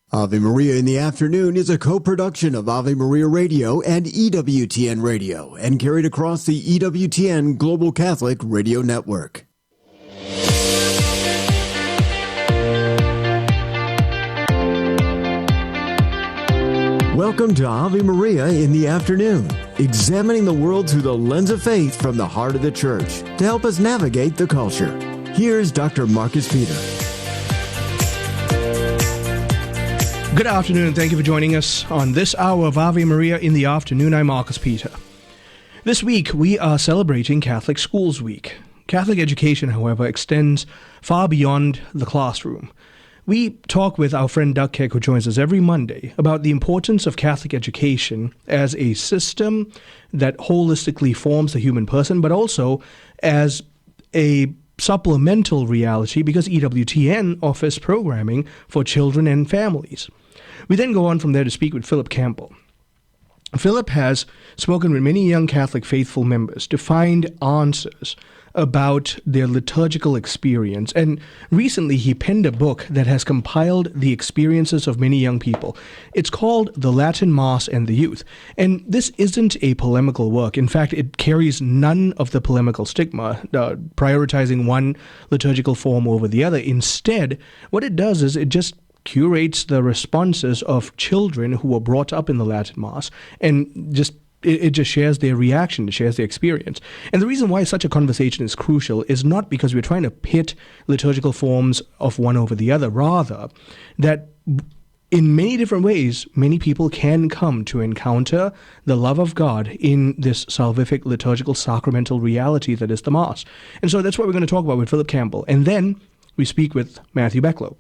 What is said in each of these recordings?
Ave Maria in the Afternoon is a co-production of Ave Maria Radio and EWTN Radio and carried across the EWTN Global Catholic Radio Network. Welcome to Ave Maria in the Afternoon, examining the world through the lens of faith from the heart of the Church to help us navigate the culture. Here's Dr. Marcus Peter. Good afternoon, and thank you for joining us on this hour of Ave Maria in the Afternoon. I'm Marcus Peter. This week, we are celebrating Catholic Schools Week. Catholic education, however, extends far beyond the classroom. We talk with our friend Doug Keck, who joins us every Monday, about the importance of Catholic education as a system that holistically forms the human person, but also as a supplemental reality because EWTN offers programming for children and families. We then go on from there to speak with Philip Campbell. Philip has spoken with many young Catholic faithful members to find answers about their liturgical experience, and recently he penned a book that has compiled the experiences of many young people. It's called The Latin Mass and the Youth, and this isn't a polemical work. In fact, it carries none of the polemical stigma, prioritizing one liturgical form over the other. Instead, what it does is it just curates the responses of children who were brought up in the Latin Mass, and it just shares their reaction, it shares their experience. And the reason why such a conversation is crucial is not because we're trying to pit liturgical forms of one over the other, rather that in many different ways, many people can come to encounter the love of God in this salvific liturgical sacramental reality that is the Mass. And so that's what we're going to talk about with Philip Campbell. And then we speak with Matthew Becklo.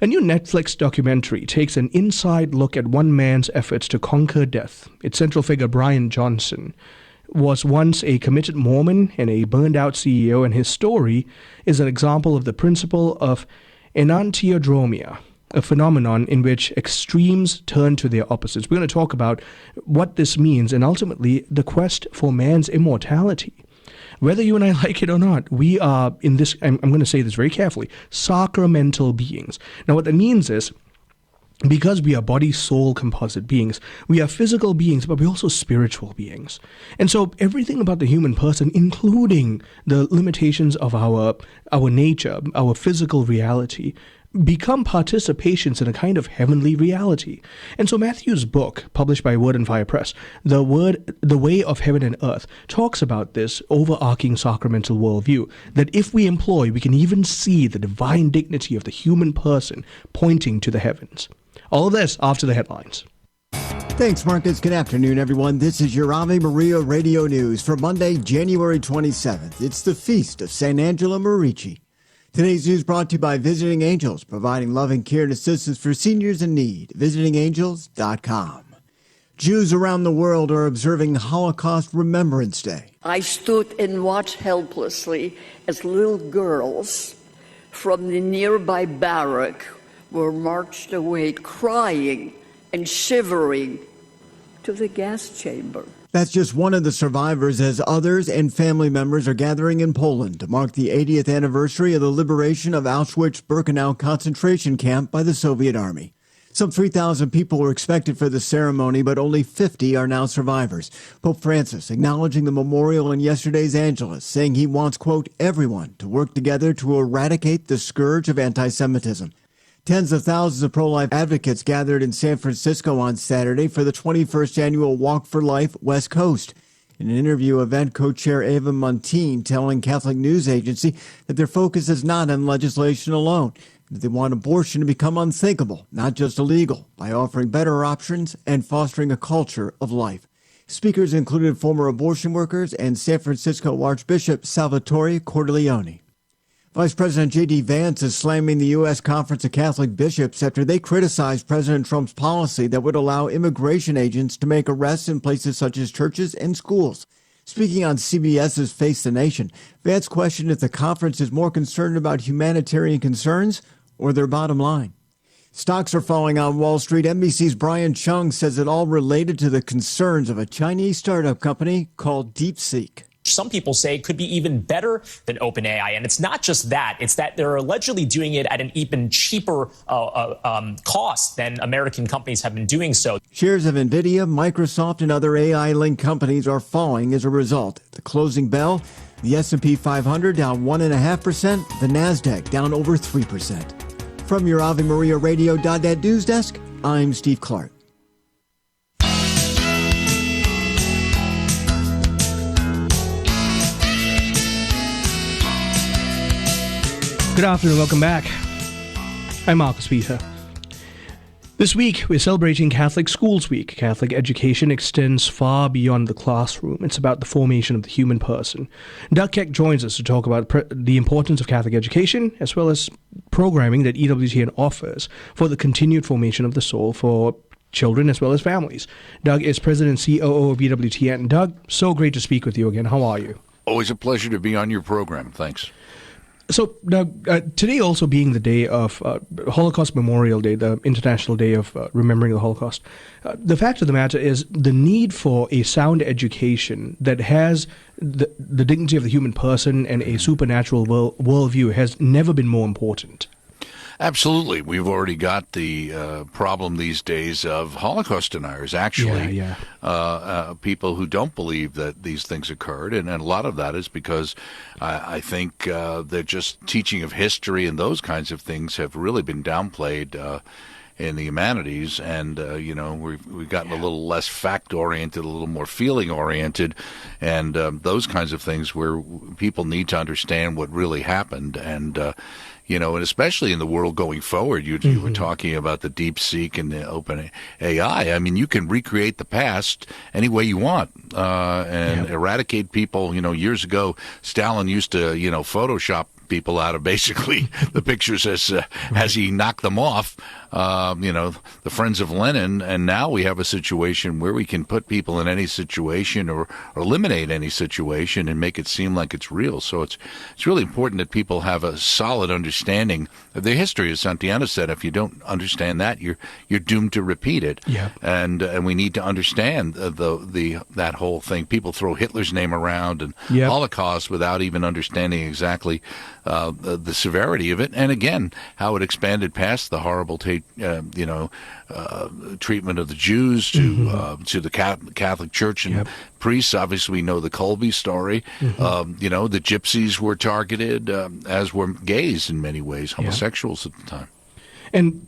A new Netflix documentary takes an inside look at one man's efforts to conquer death. Its central figure, Brian Johnson, was once a committed Mormon and a burned-out CEO, and his story is an example of the principle of enantiodromia, a phenomenon in which extremes turn to their opposites. We're going to talk about what this means and ultimately the quest for man's immortality. Whether you and I like it or not, we are in this, I'm going to say this very carefully, sacramental beings. Now what that means is, because we are body-soul composite beings, we are physical beings, but we're also spiritual beings. And so everything about the human person, including the limitations of our nature, our physical reality, become participations in a kind of heavenly reality. And so Matthew's book, published by Word and Fire Press, The Way of Heaven and Earth, talks about this overarching sacramental worldview, that if we employ, we can even see the divine dignity of the human person pointing to the heavens. All of this after the headlines. Thanks, Marcus. Good afternoon, everyone. This is your Ave Maria Radio News for Monday, January 27th. It's the feast of St. Angela Merici. Today's news brought to you by Visiting Angels, providing loving care and assistance for seniors in need. VisitingAngels.com. Jews around the world are observing Holocaust Remembrance Day. I stood and watched helplessly as little girls from the nearby barrack were marched away, crying and shivering, to the gas chamber. That's just one of the survivors, as others and family members are gathering in Poland to mark the 80th anniversary of the liberation of Auschwitz-Birkenau concentration camp by the Soviet Army. Some 3,000 people were expected for the ceremony, but only 50 are now survivors. Pope Francis acknowledging the memorial in yesterday's Angelus, saying he wants, quote, everyone to work together to eradicate the scourge of anti-Semitism. Tens of thousands of pro-life advocates gathered in San Francisco on Saturday for the 21st annual Walk for Life West Coast. In an interview, event co-chair Ava Montine telling Catholic News Agency that their focus is not on legislation alone, that they want abortion to become unthinkable, not just illegal, by offering better options and fostering a culture of life. Speakers included former abortion workers and San Francisco Archbishop Salvatore Cordileone. Vice President J.D. Vance is slamming the U.S. Conference of Catholic Bishops after they criticized President Trump's policy that would allow immigration agents to make arrests in places such as churches and schools. Speaking on CBS's Face the Nation, Vance questioned if the conference is more concerned about humanitarian concerns or their bottom line. Stocks are falling on Wall Street. NBC's Brian Chung says it all related to the concerns of a Chinese startup company called DeepSeek. some people say could be even better than OpenAI. And it's not just that. It's that they're allegedly doing it at an even cheaper cost than American companies have been doing so. Shares of NVIDIA, Microsoft, and other AI-linked companies are falling as a result. At the closing bell, the S&P 500 down 1.5%, the NASDAQ down over 3%. From your AveMariaRadio.net news desk, I'm Steve Clark. Good afternoon, welcome back. I'm Marcus Peter. This week, we're celebrating Catholic Schools Week. Catholic education extends far beyond the classroom. It's about the formation of the human person. Doug Keck joins us to talk about the importance of Catholic education, as well as programming that EWTN offers for the continued formation of the soul for children as well as families. Doug is President and COO of EWTN. Doug, so great to speak with you again. How are you? Always a pleasure to be on your program. Thanks. So, Doug, today also being the day of Holocaust Memorial Day, the International Day of Remembering the Holocaust, the fact of the matter is the need for a sound education that has the dignity of the human person and a supernatural worldview has never been more important. Absolutely. We've already got the problem these days of Holocaust deniers, actually. People who don't believe that these things occurred. And a lot of that is because I think they're just teaching of history and those kinds of things have really been downplayed in the humanities. And, we've gotten a little less fact-oriented, a little more feeling-oriented, and those kinds of things where people need to understand what really happened. And and especially in the world going forward, you were talking about the deep seek and the open AI. I mean, you can recreate the past any way you want and eradicate people. Years ago, Stalin used to, Photoshop people out of basically the pictures as he knocked them off, the friends of Lenin. And now we have a situation where we can put people in any situation or eliminate any situation and make it seem like it's real. So it's really important that people have a solid understanding of their history. As Santiana said, if you don't understand that, you're doomed to repeat it. Yeah. And we need to understand that whole thing. People throw Hitler's name around and Holocaust without even understanding exactly the severity of it, and again, how it expanded past the horrible, treatment of the Jews to the Catholic Church and priests. Obviously, we know the Colby story. The gypsies were targeted, as were gays in many ways, homosexuals at the time. And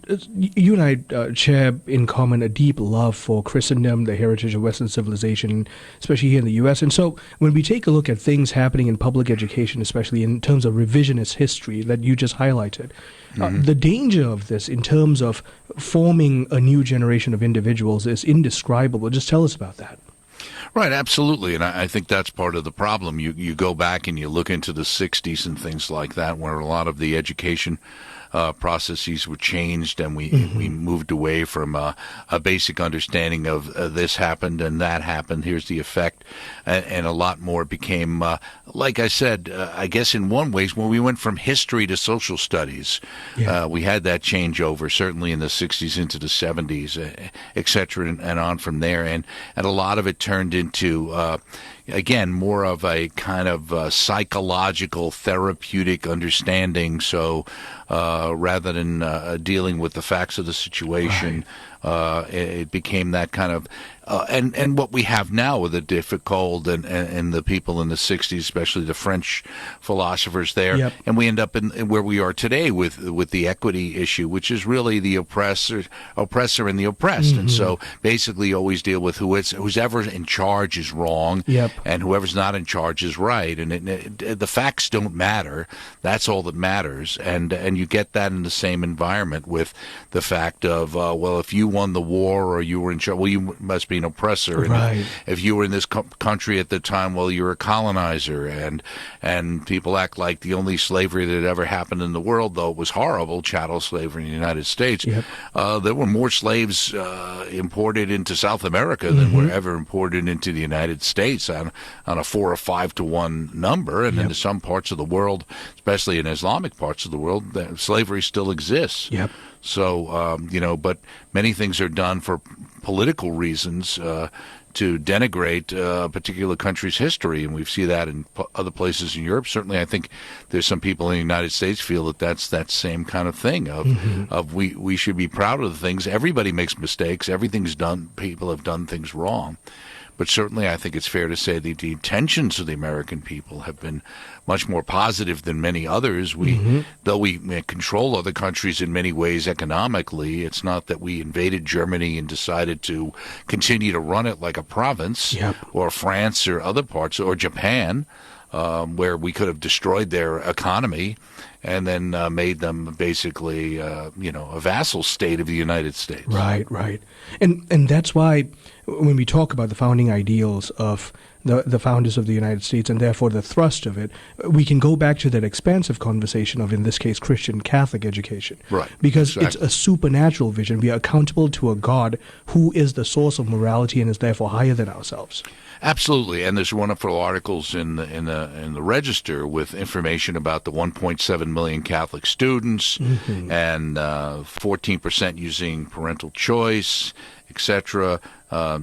you and I share in common a deep love for Christendom, the heritage of Western civilization, especially here in the U.S. And so when we take a look at things happening in public education, especially in terms of revisionist history that you just highlighted, the danger of this in terms of forming a new generation of individuals is indescribable. Just tell us about that. Right, absolutely, and I think that's part of the problem. You go back and you look into the 60s and things like that, where a lot of the education processes were changed, and we moved away from a basic understanding of this happened and that happened, here's the effect, and a lot more became, like I said, I guess in one ways, when we went from history to social studies, we had that changeover, certainly in the 60s into the 70s, et cetera, and on from there, and a lot of it turned into again, more of a kind of psychological, therapeutic understanding. So rather than dealing with the facts of the situation, it became that kind of and what we have now with the difficult and the people in the 60s, especially the French philosophers there, and we end up in where we are today with the equity issue, which is really the oppressor and the oppressed, and so basically always deal with who's ever in charge is wrong, and whoever's not in charge is right, and the facts don't matter. That's all that matters, and you get that in the same environment with the fact of well, if you won the war or you were in charge, well, you must be an oppressor. And if you were in this country at the time, well, you're a colonizer. And people act like the only slavery that ever happened in the world, though it was horrible, chattel slavery in the United States, there were more slaves imported into South America than were ever imported into the United States on a 4 or 5 to 1 number. And in some parts of the world, especially in Islamic parts of the world, slavery still exists. So, but many things are done for political reasons to denigrate a particular country's history, and we see that in other places in Europe. Certainly, I think there's some people in the United States feel that that's that same kind of thing of we should be proud of the things. Everybody makes mistakes. Everything's done. People have done things wrong. But certainly I think it's fair to say that the intentions of the American people have been much more positive than many others. Though we control other countries in many ways economically, it's not that we invaded Germany and decided to continue to run it like a province, or France or other parts, or Japan, where we could have destroyed their economy and then made them basically, a vassal state of the United States. Right. And that's why when we talk about the founding ideals of the founders of the United States, and therefore the thrust of it, we can go back to that expansive conversation of, in this case, Christian Catholic education. Right. Because exactly. It's a supernatural vision. We are accountable to a God who is the source of morality and is therefore higher than ourselves. Absolutely, and there's wonderful articles in the Register with information about the 1.7 million Catholic students and 14% using parental choice, etc.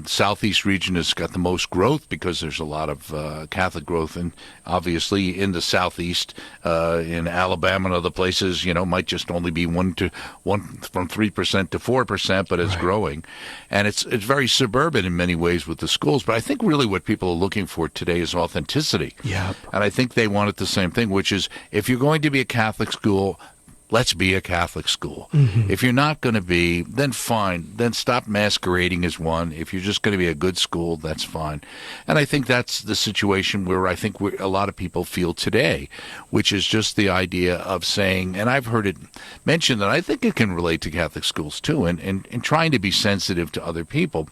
Southeast region has got the most growth because there's a lot of Catholic growth, and obviously in the Southeast, in Alabama and other places, might just only be one from 3% to 4%, but it's growing, and it's very suburban in many ways with the schools. But I think really what people are looking for today is authenticity. Yep. And I think they wanted the same thing, which is if you're going to be a Catholic school, let's be a Catholic school. If you're not going to be, then fine. Then stop masquerading as one. If you're just going to be a good school, that's fine. And I think that's the situation where I think a lot of people feel today, which is just the idea of saying, and I've heard it mentioned that I think it can relate to Catholic schools too, and trying to be sensitive to other people.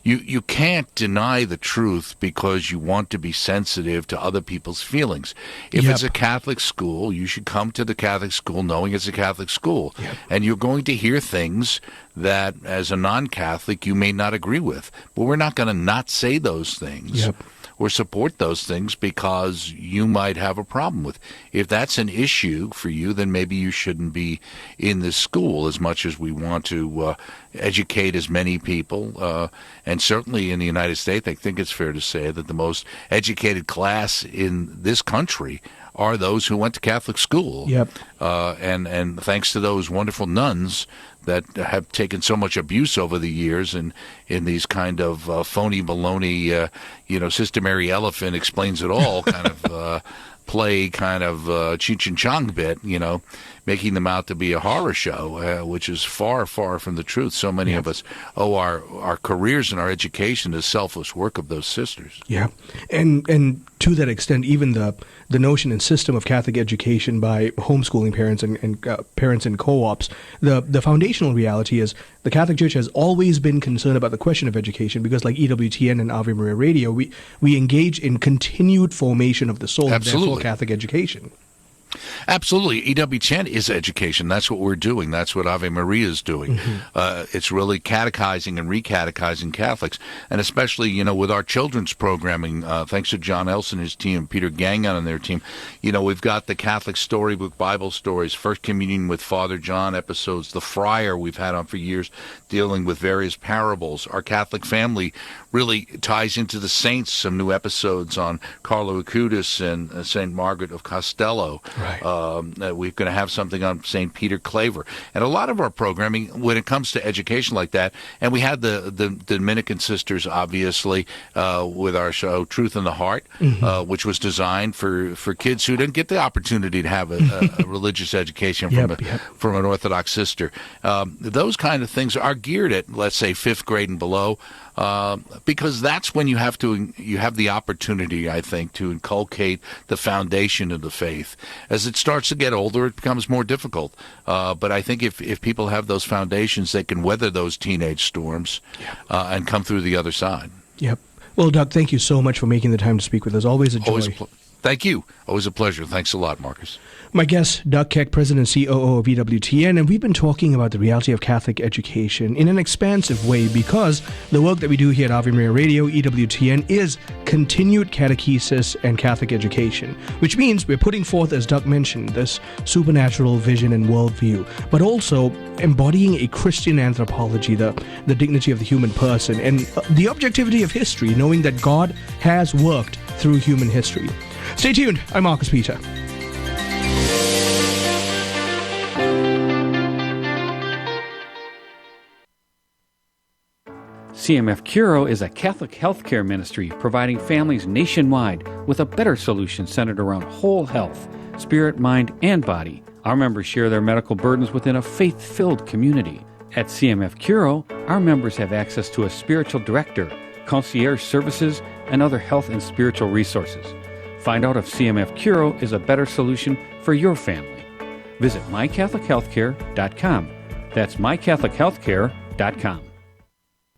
You can't deny the truth because you want to be sensitive to other people's feelings. If it's a Catholic school, you should come to the Catholic school knowing it's a Catholic school. And you're going to hear things that, as a non-Catholic, you may not agree with. But we're not going to not say those things or support those things because you might have a problem with. If that's an issue for you, then maybe you shouldn't be in this school as much as we want to educate as many people. And certainly in the United States, I think it's fair to say that the most educated class in this country are those who went to Catholic school. And thanks to those wonderful nuns that have taken so much abuse over the years in these kind of phony baloney, Sister Mary Elephant explains it all kind of play, kind of Cheech and Chong bit, making them out to be a horror show, which is far, far from the truth. So many of us owe our careers and our education to the selfless work of those sisters. And to that extent, even the notion and system of Catholic education by homeschooling parents and parents in co-ops, the foundational reality is the Catholic Church has always been concerned about the question of education because, like EWTN and Ave Maria Radio, we engage in continued formation of the soul, and therefore Catholic education. Absolutely. EWTN is education. That's what we're doing. That's what Ave Maria is doing. It's really catechizing and recatechizing Catholics. And especially, with our children's programming, thanks to John Elson and his team, Peter Gagnon and their team, we've got the Catholic Storybook Bible Stories, First Communion with Father John episodes, The Friar we've had on for years, dealing with various parables. Our Catholic family really ties into the saints, some new episodes on Carlo Acutis and St. Margaret of Castello. We're going to have something on St. Peter Claver. And a lot of our programming, when it comes to education like that, and we had the Dominican sisters, obviously, with our show Truth in the Heart, which was designed for kids who didn't get the opportunity to have a religious education from an Orthodox sister. Those kind of things are geared at, let's say, 5th grade and below, because that's when you have the opportunity, I think, to inculcate the foundation of the faith. As it starts to get older, it becomes more difficult. But I think if people have those foundations, they can weather those teenage storms and come through the other side. Well, Doug, thank you so much for making the time to speak with us. Always a joy. Thank you. Always a pleasure. Thanks a lot, Marcus. My guest, Doug Keck, President and COO of EWTN, and we've been talking about the reality of Catholic education in an expansive way because the work that we do here at Ave Maria Radio, EWTN, is continued catechesis and Catholic education, which means we're putting forth, as Doug mentioned, this supernatural vision and worldview, but also embodying a Christian anthropology, the dignity of the human person, and the objectivity of history, knowing that God has worked through human history. Stay tuned. I'm Marcus Peter. CMF Curo is a Catholic healthcare ministry providing families nationwide with a better solution centered around whole health, spirit, mind, and body. Our members share their medical burdens within a faith-filled community. At CMF Curo, our members have access to a spiritual director, concierge services, and other health and spiritual resources. Find out if CMF Curo is a better solution for your family. Visit mycatholichealthcare.com. That's mycatholichealthcare.com.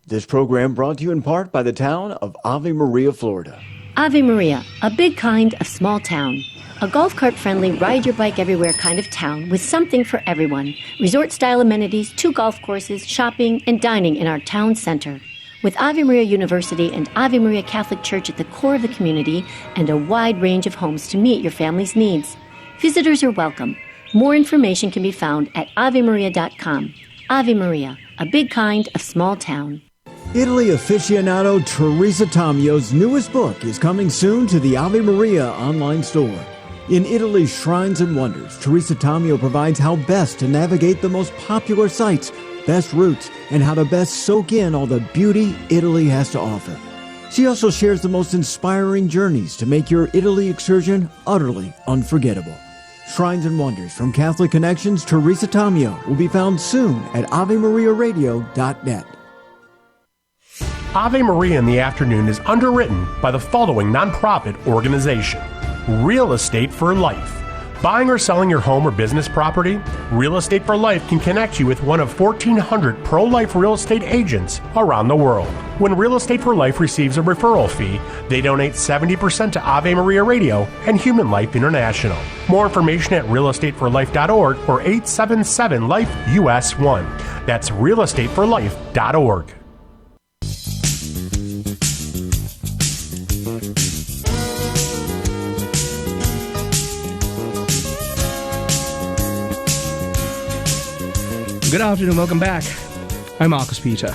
This program brought to you in part by the town of Ave Maria, Florida. Ave Maria, a big kind of small town. A golf cart friendly, ride your bike everywhere kind of town with something for everyone. Resort style amenities, 2 golf courses, shopping, and dining in our town center. With Ave Maria University and Ave Maria Catholic Church at the core of the community and a wide range of homes to meet your family's needs. Visitors are welcome. More information can be found at avemaria.com. Ave Maria, a big kind of small town. Italy aficionado Teresa Tamio's newest book is coming soon to the Ave Maria online store. In Italy's Shrines and Wonders, Teresa Tamio provides how best to navigate the most popular sites, best routes, and how to best soak in all the beauty Italy has to offer. She also shares the most inspiring journeys to make your Italy excursion utterly unforgettable. Shrines and Wonders from Catholic Connections, Teresa Tamio will be found soon at AveMariaRadio.net. Ave Maria in the Afternoon is underwritten by the following nonprofit organization: Real Estate for Life. Buying or selling your home or business property? Real Estate for Life can connect you with one of 1,400 pro-life real estate agents around the world. When Real Estate for Life receives a referral fee, they donate 70% to Ave Maria Radio and Human Life International. More information at realestateforlife.org or 877-LIFE-US1. That's realestateforlife.org. Good afternoon, welcome back. I'm Marcus Peter.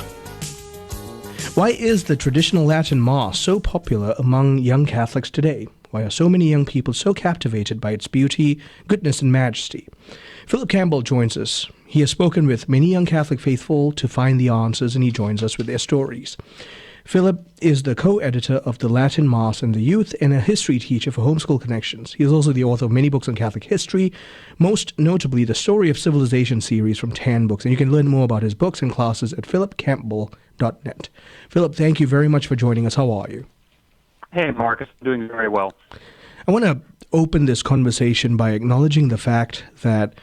Why is the traditional Latin Mass so popular among young Catholics today? Why are so many young people so captivated by its beauty, goodness, and majesty? Philip Campbell joins us. He has spoken with many young Catholic faithful to find the answers, and he joins us with their stories. Philip is the co-editor of The Latin Mass and the Youth and a history teacher for Homeschool Connections. He is also the author of many books on Catholic history, most notably the Story of Civilization series from 10 books. And you can learn more about his books and classes at philipcampbell.net. Philip, thank you very much for joining us. How are you? Hey, Marcus. Doing very well. I want to open this conversation by acknowledging the fact that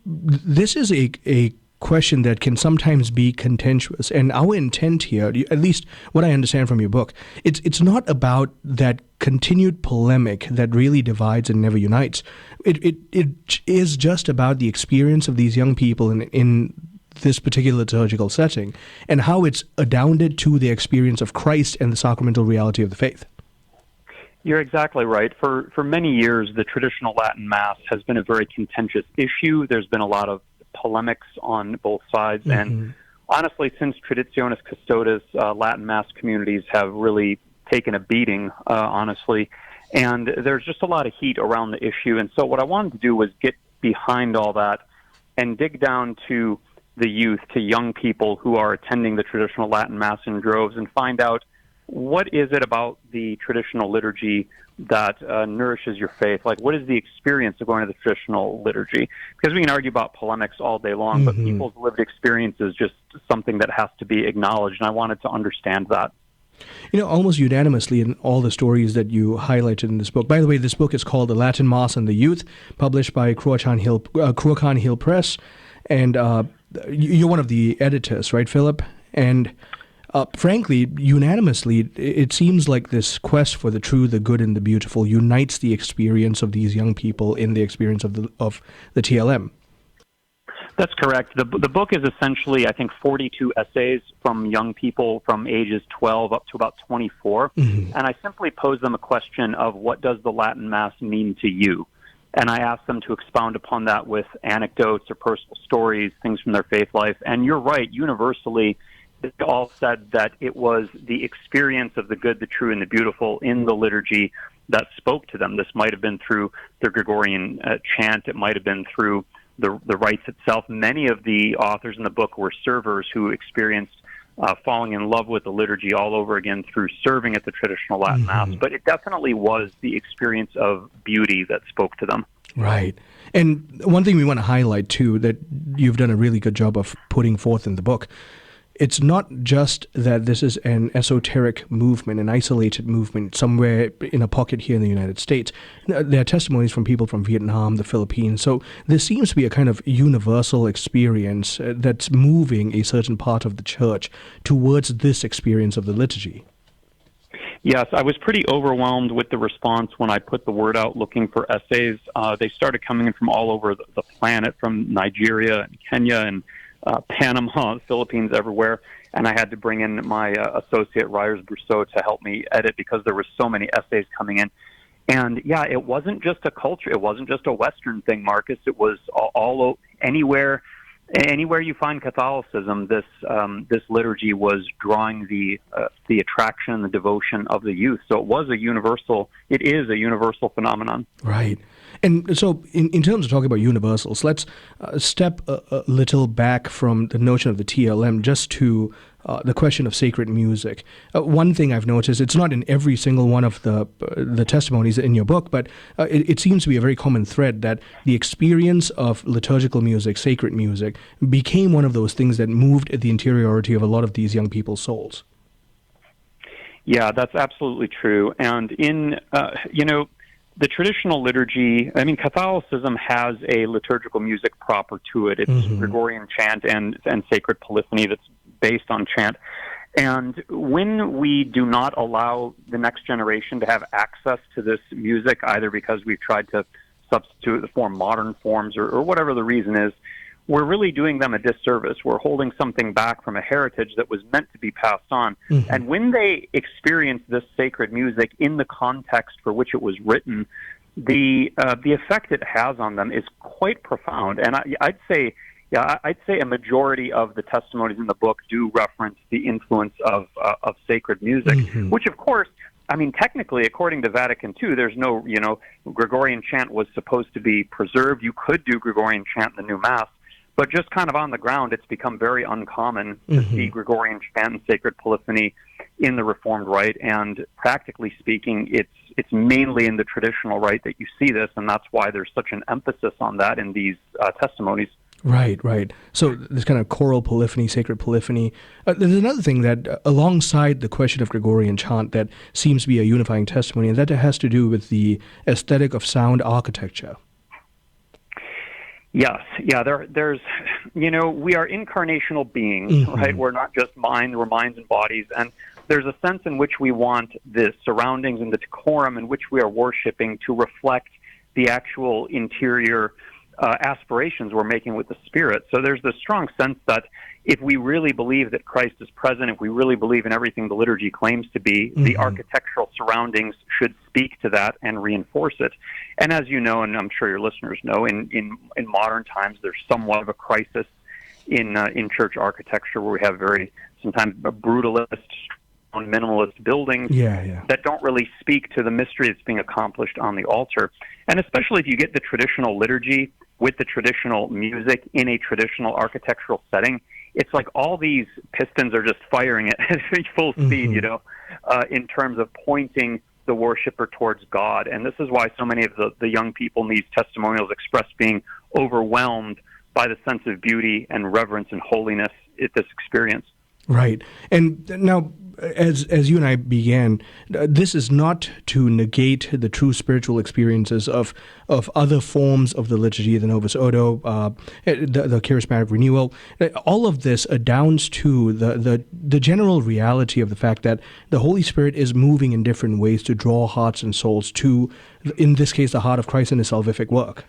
this is a question that can sometimes be contentious, and our intent here, at least what I understand from your book, it's not about that continued polemic that really divides and never unites. It is just about the experience of these young people in this particular liturgical setting and how it's adapted to the experience of Christ and the sacramental reality of the faith. You're exactly right. For many years, the traditional Latin Mass has been a very contentious issue. There's been a lot of polemics on both sides. Mm-hmm. And honestly, since Traditionis Custodes, Latin Mass communities have really taken a beating, honestly. And there's just a lot of heat around the issue. And so what I wanted to do was get behind all that and dig down to the youth, to young people who are attending the traditional Latin Mass in droves, and find out what is it about the traditional liturgy that nourishes your faith? Like, what is the experience of going to the traditional liturgy? Because we can argue about polemics all day long, but people's lived experience is just something that has to be acknowledged, and I wanted to understand that. You know, almost unanimously in all the stories that you highlighted in this book. By the way, this book is called The Latin Mass and the Youth, published by Cruachan Hill Press, and you're one of the editors, right, Philip? And frankly, unanimously, it seems like this quest for the true, the good, and the beautiful unites the experience of these young people in the experience of the TLM. That's correct. The book is essentially, I think, 42 essays from young people from ages 12 up to about 24. Mm-hmm. And I simply pose them a question of what does the Latin Mass mean to you? And I ask them to expound upon that with anecdotes or personal stories, things from their faith life. And you're right, universally, they all said that it was the experience of the good, the true, and the beautiful in the liturgy that spoke to them. This might have been through the Gregorian chant. It might have been through the rites itself. Many of the authors in the book were servers who experienced falling in love with the liturgy all over again through serving at the traditional Latin Mass. But it definitely was the experience of beauty that spoke to them. Right. And one thing we want to highlight, too, that you've done a really good job of putting forth in the book, it's not just that this is an esoteric movement, an isolated movement somewhere in a pocket here in the United States. There are testimonies from people from Vietnam, the Philippines. So there seems to be a kind of universal experience that's moving a certain part of the church towards this experience of the liturgy. Yes, I was pretty overwhelmed with the response when I put the word out looking for essays. They started coming in from all over the planet, from Nigeria and Kenya and Panama, Philippines, everywhere, and I had to bring in my associate Ryers Brousseau to help me edit because there were so many essays coming in. And yeah, it wasn't just a culture, it wasn't just a Western thing, Marcus. It was all anywhere you find Catholicism, this liturgy was drawing the attraction, the devotion of the youth. So it is a universal phenomenon. Right. And so in terms of talking about universals, let's step a little back from the notion of the TLM just to the question of sacred music. One thing I've noticed, it's not in every single one of the testimonies in your book, but it seems to be a very common thread that the experience of liturgical music, sacred music, became one of those things that moved at the interiority of a lot of these young people's souls. Yeah, that's absolutely true. And in, the traditional liturgy, Catholicism has a liturgical music proper to it. It's Gregorian chant and sacred polyphony that's based on chant. And when we do not allow the next generation to have access to this music, either because we've tried to substitute it for modern forms or whatever the reason is, we're really doing them a disservice. We're holding something back from a heritage that was meant to be passed on. And when they experience this sacred music in the context for which it was written, the effect it has on them is quite profound. And I'd say a majority of the testimonies in the book do reference the influence of sacred music, which, of course, technically, according to Vatican II, there's no, Gregorian chant was supposed to be preserved. You could do Gregorian chant in the new Mass. But just kind of on the ground, it's become very uncommon to see Gregorian chant and sacred polyphony in the Reformed Rite. And practically speaking, it's mainly in the traditional Rite that you see this, and that's why there's such an emphasis on that in these testimonies. Right. So this kind of choral polyphony, sacred polyphony. There's another thing that, alongside the question of Gregorian chant, that seems to be a unifying testimony, and that has to do with the aesthetic of sound architecture. Yes, yeah. There's, we are incarnational beings, right? We're not just minds; we're minds and bodies, and there's a sense in which we want the surroundings and the decorum in which we are worshiping to reflect the actual interior aspirations we're making with the Spirit. So there's this strong sense that if we really believe that Christ is present, if we really believe in everything the liturgy claims to be, the architectural surroundings should speak to that and reinforce it. And as you know, and I'm sure your listeners know, in modern times, there's somewhat of a crisis in church architecture where we have sometimes brutalist, minimalist buildings that don't really speak to the mystery that's being accomplished on the altar. And especially if you get the traditional liturgy with the traditional music in a traditional architectural setting, it's like all these pistons are just firing at full speed, in terms of pointing the worshiper towards God. And this is why so many of the young people in these testimonials express being overwhelmed by the sense of beauty and reverence and holiness at this experience. Right. And now, as you and I began, this is not to negate the true spiritual experiences of other forms of the liturgy, the Novus Ordo, the charismatic renewal. All of this downs to the general reality of the fact that the Holy Spirit is moving in different ways to draw hearts and souls to, in this case, the heart of Christ and His salvific work.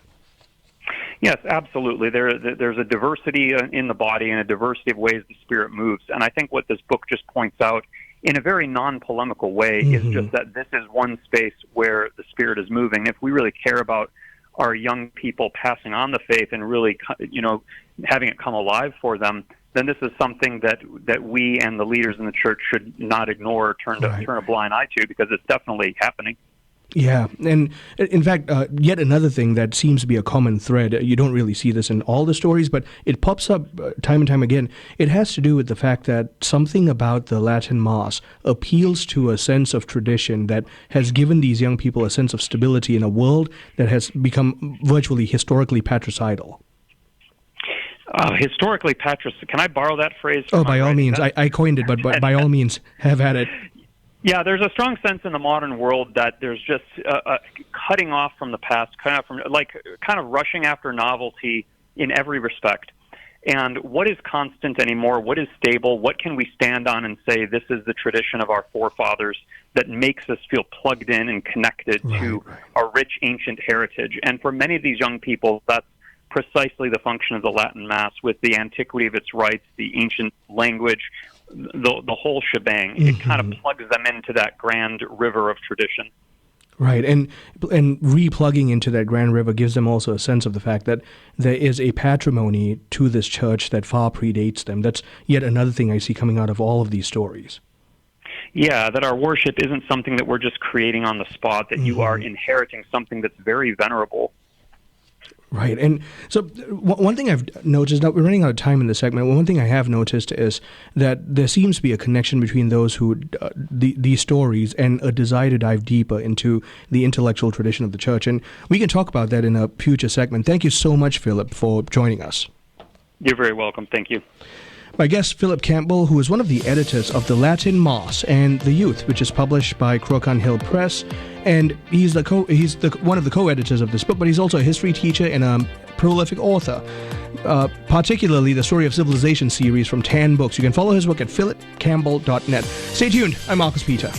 Yes, absolutely. There's a diversity in the body and a diversity of ways the Spirit moves. And I think what this book just points out in a very non-polemical way is just that this is one space where the Spirit is moving. If we really care about our young people passing on the faith and really, having it come alive for them, then this is something that we and the leaders in the church should not ignore or turn a blind eye to, because it's definitely happening. Yeah, and in fact, yet another thing that seems to be a common thread, you don't really see this in all the stories, but it pops up time and time again. It has to do with the fact that something about the Latin Mass appeals to a sense of tradition that has given these young people a sense of stability in a world that has become virtually historically patricidal. Historically patricidal. Can I borrow that phrase? Oh, by all means. I coined it, but by all means, have at it. Yeah, there's a strong sense in the modern world that there's just a cutting off from the past, kind of rushing after novelty in every respect. And what is constant anymore? What is stable? What can we stand on and say this is the tradition of our forefathers that makes us feel plugged in and connected to our rich ancient heritage? And for many of these young people, that's precisely the function of the Latin Mass, with the antiquity of its rites, the ancient language, the whole shebang. It kind of plugs them into that grand river of tradition. Right, and replugging into that grand river gives them also a sense of the fact that there is a patrimony to this church that far predates them. That's yet another thing I see coming out of all of these stories. Yeah, that our worship isn't something that we're just creating on the spot, that you are inheriting something that's very venerable. Right, and so one thing I've noticed, now we're running out of time in this segment, one thing I have noticed is that there seems to be a connection between those who, these stories, and a desire to dive deeper into the intellectual tradition of the church, and we can talk about that in a future segment. Thank you so much, Philip, for joining us. You're very welcome. Thank you. My guest, Philip Campbell, who is one of the editors of The Latin Mass and The Youth, which is published by Crocon Hill Press, and he's one of the co-editors of this book, but he's also a history teacher and a prolific author, particularly the Story of Civilization series from 10 books. You can follow his work at philipcampbell.net. Stay tuned. I'm Marcus Peter.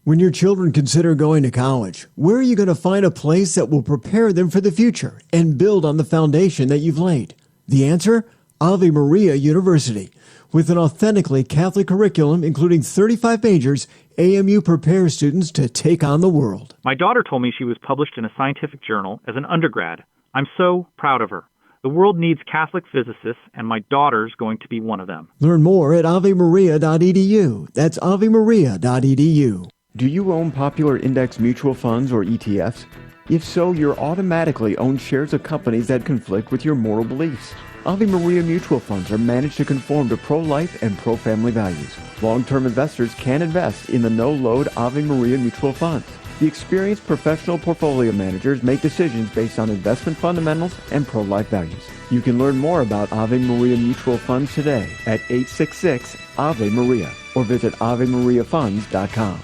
When your children consider going to college, where are you going to find a place that will prepare them for the future and build on the foundation that you've laid? The answer? Ave Maria University. With an authentically Catholic curriculum, including 35 majors, AMU prepares students to take on the world. My daughter told me she was published in a scientific journal as an undergrad. I'm so proud of her. The world needs Catholic physicists, and my daughter's going to be one of them. Learn more at avemaria.edu. That's avemaria.edu. Do you own popular index mutual funds or ETFs? If so, you're automatically own shares of companies that conflict with your moral beliefs. Ave Maria mutual funds are managed to conform to pro-life and pro-family values. Long-term investors can invest in the no-load Ave Maria mutual funds. The experienced professional portfolio managers make decisions based on investment fundamentals and pro-life values. You can learn more about Ave Maria mutual funds today at 866-AVE-MARIA or visit AveMariaFunds.com.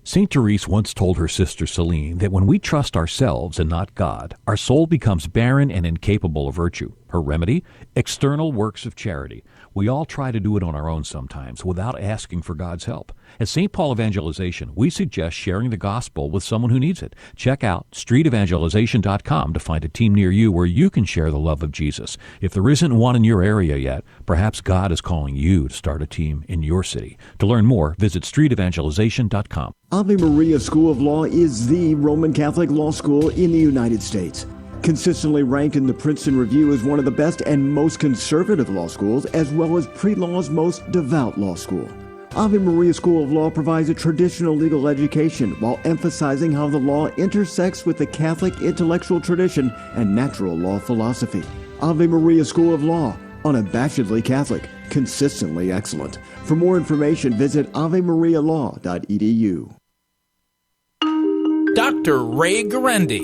St. Therese once told her sister Celine that when we trust ourselves and not God, our soul becomes barren and incapable of virtue. Her remedy? External works of charity. We all try to do it on our own sometimes without asking for God's help. At St. Paul Evangelization, we suggest sharing the gospel with someone who needs it. Check out streetevangelization.com to find a team near you where you can share the love of Jesus. If there isn't one in your area yet, perhaps God is calling you to start a team in your city. To learn more, visit streetevangelization.com. Ave Maria School of Law is the Roman Catholic law school in the United States. Consistently ranked in the Princeton Review as one of the best and most conservative law schools, as well as pre-law's most devout law school. Ave Maria School of Law provides a traditional legal education while emphasizing how the law intersects with the Catholic intellectual tradition and natural law philosophy. Ave Maria School of Law, unabashedly Catholic, consistently excellent. For more information, visit avemarialaw.edu. Dr. Ray Guarendi.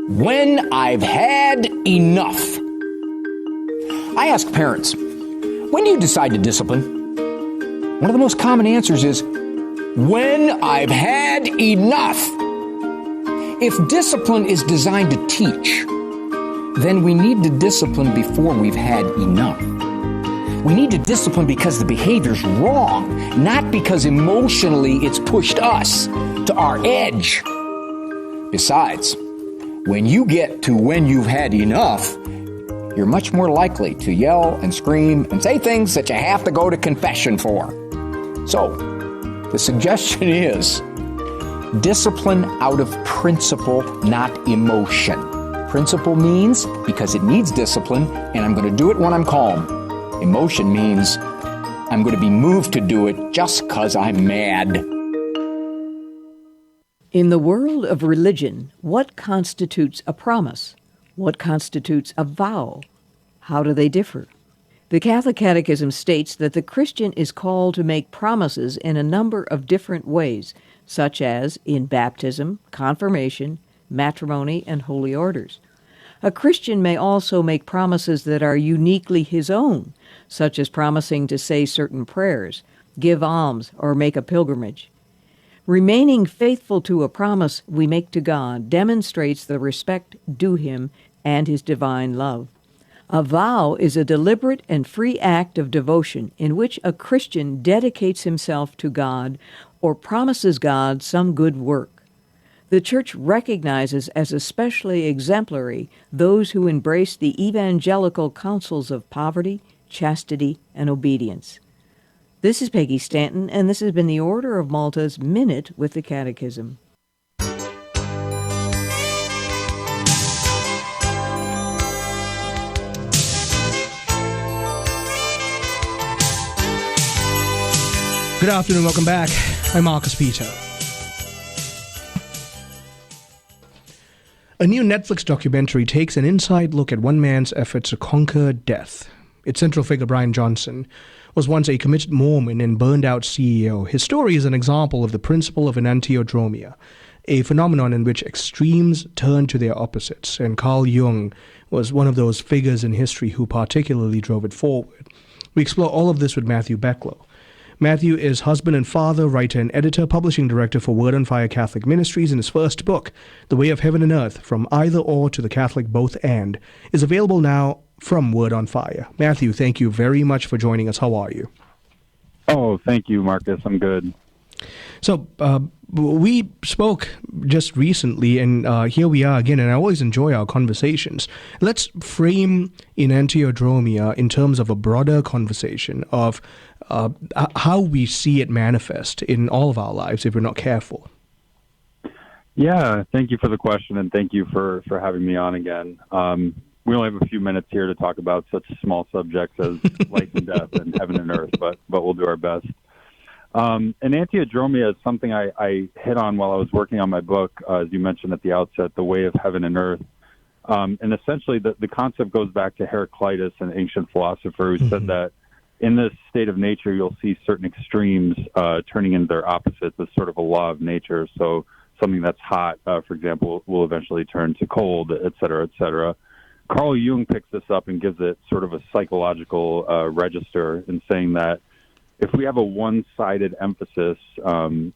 When I've had enough. I ask parents, when do you decide to discipline? One of the most common answers is, when I've had enough. If discipline is designed to teach, then we need to discipline before we've had enough. We need to discipline because the behavior's wrong, not because emotionally it's pushed us to our edge. Besides, when you get to when you've had enough, you're much more likely to yell and scream and say things that you have to go to confession for. So, the suggestion is discipline out of principle, not emotion. Principle means because it needs discipline, and I'm going to do it when I'm calm. Emotion means I'm going to be moved to do it just because I'm mad. In the world of religion, what constitutes a promise? What constitutes a vow? How do they differ? The Catholic Catechism states that the Christian is called to make promises in a number of different ways, such as in baptism, confirmation, matrimony, and holy orders. A Christian may also make promises that are uniquely his own, such as promising to say certain prayers, give alms, or make a pilgrimage. Remaining faithful to a promise we make to God demonstrates the respect due Him and His divine love. A vow is a deliberate and free act of devotion in which a Christian dedicates himself to God or promises God some good work. The Church recognizes as especially exemplary those who embrace the evangelical counsels of poverty, chastity, and obedience. This is Peggy Stanton, and this has been the Order of Malta's Minute with the Catechism. Good afternoon, welcome back. I'm Marcus Peter. A new Netflix documentary takes an inside look at one man's efforts to conquer death. Its central figure, Brian Johnson, was once a committed Mormon and burned-out CEO. His story is an example of the principle of enantiodromia, a phenomenon in which extremes turn to their opposites, and Carl Jung was one of those figures in history who particularly drove it forward. We explore all of this with Matthew Becklo. Matthew is husband and father, writer and editor, publishing director for Word on Fire Catholic Ministries, and his first book, The Way of Heaven and Earth, From Either Or to the Catholic Both And, is available now from Word on Fire. Matthew, thank you very much for joining us. How are you? Oh, thank you, Marcus. I'm good. So, we spoke just recently, and here we are again, and I always enjoy our conversations. Let's frame enantiodromia in terms of a broader conversation of how we see it manifest in all of our lives if we're not careful. Yeah, thank you for the question, and thank you for having me on again. We only have a few minutes here to talk about such small subjects as life and death and heaven and earth, but we'll do our best. Enantiodromia is something I hit on while I was working on my book, as you mentioned at the outset, The Way of Heaven and Earth. And essentially, the concept goes back to Heraclitus, an ancient philosopher, who said that in this state of nature, you'll see certain extremes turning into their opposites as sort of a law of nature. So something that's hot, for example, will eventually turn to cold, et cetera, et cetera. Carl Jung picks this up and gives it sort of a psychological register in saying that if we have a one-sided emphasis, in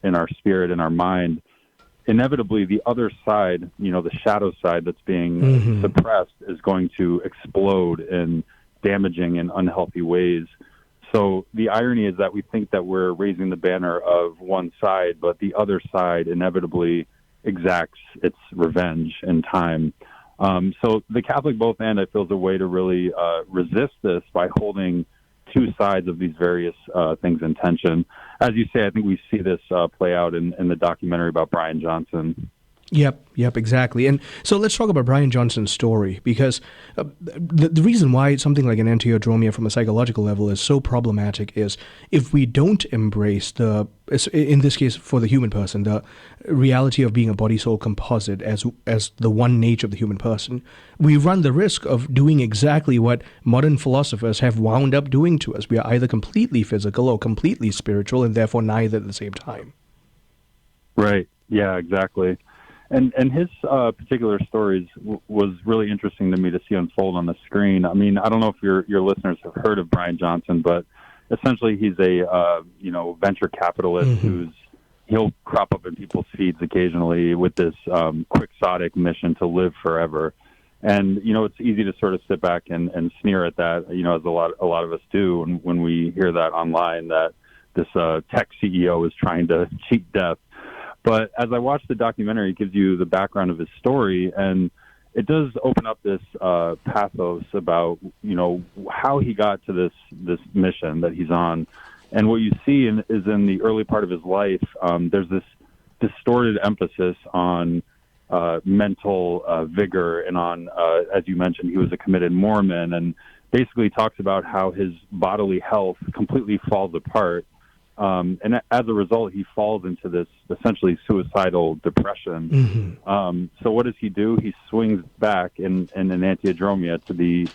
our spirit, in our mind, inevitably the other side, the shadow side that's being suppressed is going to explode in damaging and unhealthy ways. So the irony is that we think that we're raising the banner of one side, but the other side inevitably exacts its revenge in time. So the Catholic Both And, I feel, is a way to really resist this by holding two sides of these various things in tension. As you say, I think we see this play out in the documentary about Brian Johnson. Yep, exactly. And so let's talk about Brian Johnson's story, because the reason why something like enantiodromia from a psychological level is so problematic is if we don't embrace in this case for the human person, the reality of being a body-soul composite as the one nature of the human person, we run the risk of doing exactly what modern philosophers have wound up doing to us. We are either completely physical or completely spiritual, and therefore neither at the same time. Right. Yeah, exactly. And his particular stories was really interesting to me to see unfold on the screen. I mean, I don't know if your listeners have heard of Brian Johnson, but essentially he's a venture capitalist he'll crop up in people's feeds occasionally with this quixotic mission to live forever. And it's easy to sort of sit back and sneer at that, as a lot of us do when we hear that online, that this tech CEO is trying to cheat death. But as I watched the documentary, it gives you the background of his story, and it does open up this pathos about, how he got to this mission that he's on. And what you see is in the early part of his life, there's this distorted emphasis on mental vigor and on, as you mentioned, he was a committed Mormon, and basically talks about how his bodily health completely falls apart. And as a result, he falls into this essentially suicidal depression. So what does he do? He swings back in an antiadromia to the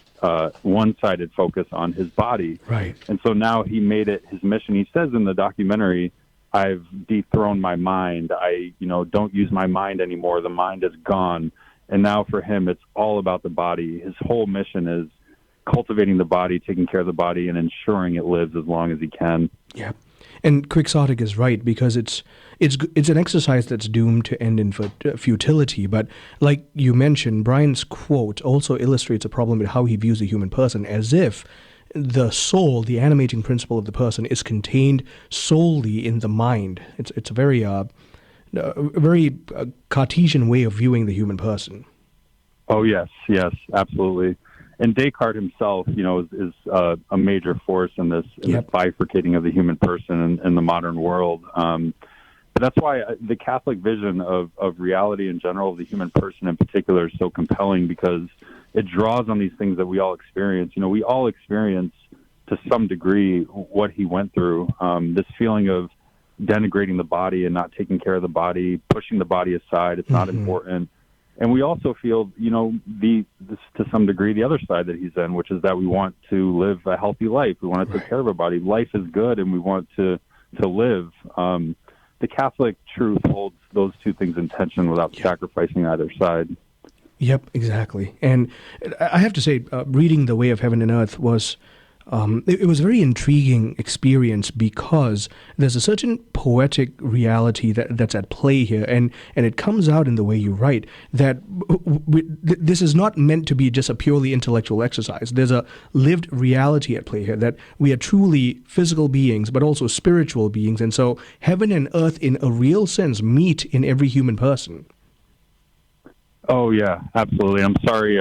one-sided focus on his body. Right. And so now he made it his mission. He says in the documentary, I've dethroned my mind. I, don't use my mind anymore. The mind is gone. And now for him, it's all about the body. His whole mission is cultivating the body, taking care of the body, and ensuring it lives as long as he can. Yeah. And quixotic is right, because it's an exercise that's doomed to end in futility. But like you mentioned, Brian's quote also illustrates a problem with how he views the human person, as if the soul, the animating principle of the person, is contained solely in the mind. It's a very Cartesian way of viewing the human person. Oh yes, absolutely. And Descartes himself, is a major force in this bifurcating of the human person in the modern world. But that's why the Catholic vision of reality in general, of the human person in particular, is so compelling, because it draws on these things that we all experience. We all experience to some degree what he went through, this feeling of denigrating the body and not taking care of the body, pushing the body aside. It's not important. And we also feel, to some degree, the other side that he's in, which is that we want to live a healthy life. We want to take care of our body. Life is good, and we want to live. The Catholic truth holds those two things in tension without sacrificing either side. Yep, exactly. And I have to say, reading The Way of Heaven and Earth was it was a very intriguing experience, because there's a certain poetic reality that's at play here, and it comes out in the way you write, that this is not meant to be just a purely intellectual exercise. There's a lived reality at play here, that we are truly physical beings, but also spiritual beings, and so heaven and earth in a real sense meet in every human person. Oh yeah, absolutely. I'm sorry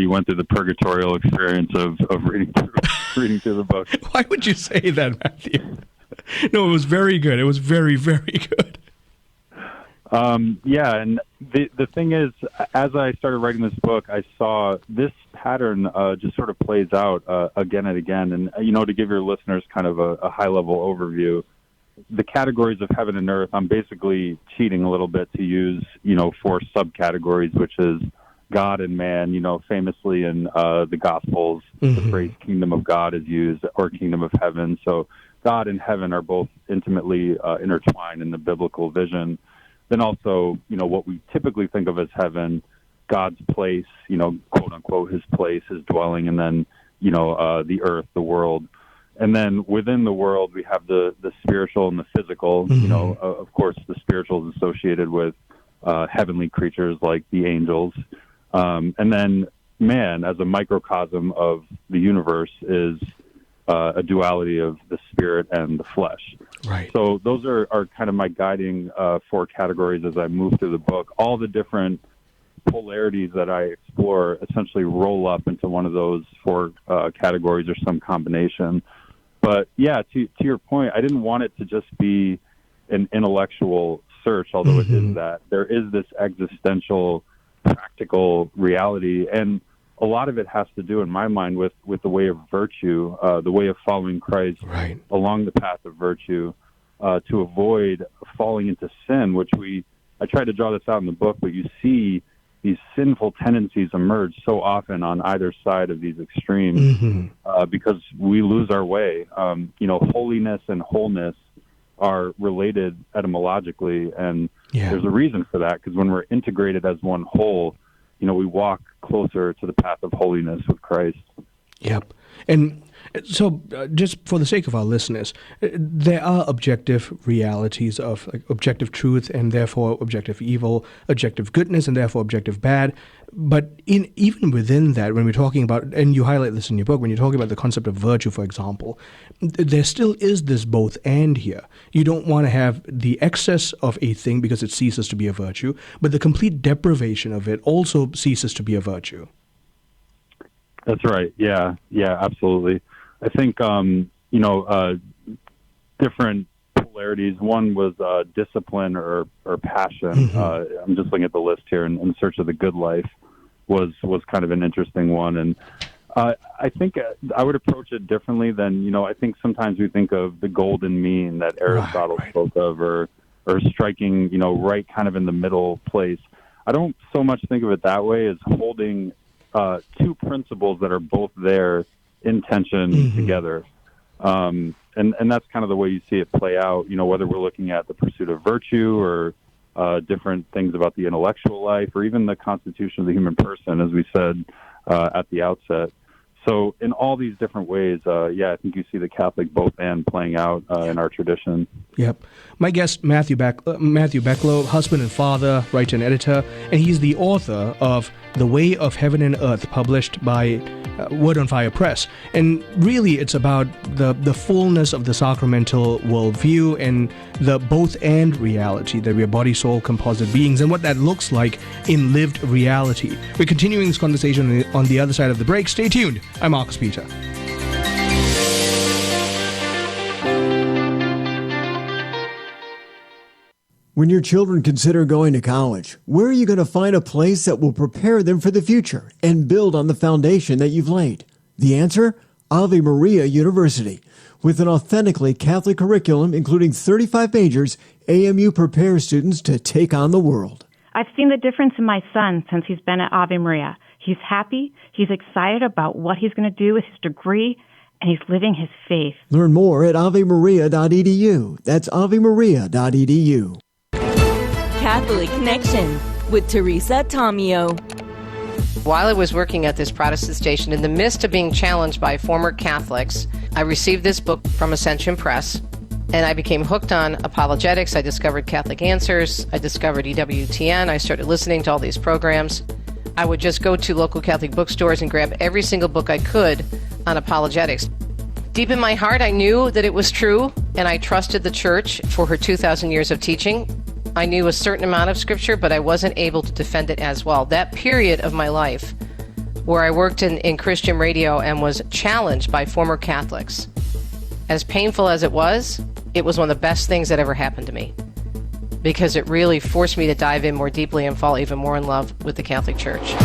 you went through the purgatorial experience of reading through the book. Why would you say that, Matthew? No, it was very good. It was very, very good. Yeah, and the thing is, as I started writing this book, I saw this pattern just sort of plays out again and again. And to give your listeners kind of a high-level overview, the categories of heaven and earth, I'm basically cheating a little bit to use, 4 subcategories, which is God and man. Famously in the Gospels, the phrase kingdom of God is used, or kingdom of heaven. So God and heaven are both intimately intertwined in the biblical vision. Then also, what we typically think of as heaven, God's place, quote unquote, his place, his dwelling, and then, the earth, the world. And then within the world, we have the spiritual and the physical. Of course, the spiritual is associated with heavenly creatures like the angels. And then man, as a microcosm of the universe, is a duality of the spirit and the flesh. Right. So those are kind of my guiding 4 categories as I move through the book. All the different polarities that I explore essentially roll up into one of those 4 categories, or some combination. But yeah, to your point, I didn't want it to just be an intellectual search, although it is that. There is this existential, practical reality, and a lot of it has to do, in my mind, with the way of virtue, the way of following Christ along the path of virtue, to avoid falling into sin, which I tried to draw this out in the book, but you see these sinful tendencies emerge so often on either side of these extremes, because we lose our way. Holiness and wholeness are related etymologically, and there's a reason for that, because when we're integrated as one whole, we walk closer to the path of holiness with Christ. Yep. And so, just for the sake of our listeners, there are objective realities of objective truth and therefore objective evil, objective goodness and therefore objective bad. But even within that, when we're talking about, and you highlight this in your book, when you're talking about the concept of virtue, for example, there still is this both and here. You don't want to have the excess of a thing because it ceases to be a virtue, but the complete deprivation of it also ceases to be a virtue. That's right. Yeah, absolutely. I think, different polarities. One was discipline or passion. Mm-hmm. I'm just looking at the list here, in search of the good life was kind of an interesting one. And I think I would approach it differently than, I think sometimes we think of the golden mean that Aristotle spoke of, or striking, right kind of in the middle place. I don't so much think of it that way as holding two principles that are both there in tension together. And that's kind of the way you see it play out, whether we're looking at the pursuit of virtue or different things about the intellectual life, or even the constitution of the human person, as we said at the outset. So in all these different ways, I think you see the Catholic both and playing out in our tradition. Yep. My guest, Matthew Becklo, husband and father, writer and editor, and he's the author of The Way of Heaven and Earth, published by Word on Fire Press. And really, it's about the fullness of the sacramental worldview and the both-and reality, that we are body-soul composite beings, and what that looks like in lived reality. We're continuing this conversation on the other side of the break. Stay tuned. I'm Marcus Peter. When your children consider going to college, where are you going to find a place that will prepare them for the future and build on the foundation that you've laid? The answer? Ave Maria University. With an authentically Catholic curriculum, including 35 majors, AMU prepares students to take on the world. I've seen the difference in my son since he's been at Ave Maria. He's happy, he's excited about what he's going to do with his degree, and he's living his faith. Learn more at avemaria.edu. That's avemaria.edu. Catholic Connection with Teresa Tomeo. While I was working at this Protestant station, in the midst of being challenged by former Catholics, I received this book from Ascension Press, and I became hooked on apologetics. I discovered Catholic Answers. I discovered EWTN. I started listening to all these programs. I would just go to local Catholic bookstores and grab every single book I could on apologetics. Deep in my heart, I knew that it was true, and I trusted the Church for her 2,000 years of teaching. I knew a certain amount of Scripture, but I wasn't able to defend it as well. That period of my life where I worked in Christian radio and was challenged by former Catholics, as painful as it was one of the best things that ever happened to me, because it really forced me to dive in more deeply and fall even more in love with the Catholic Church.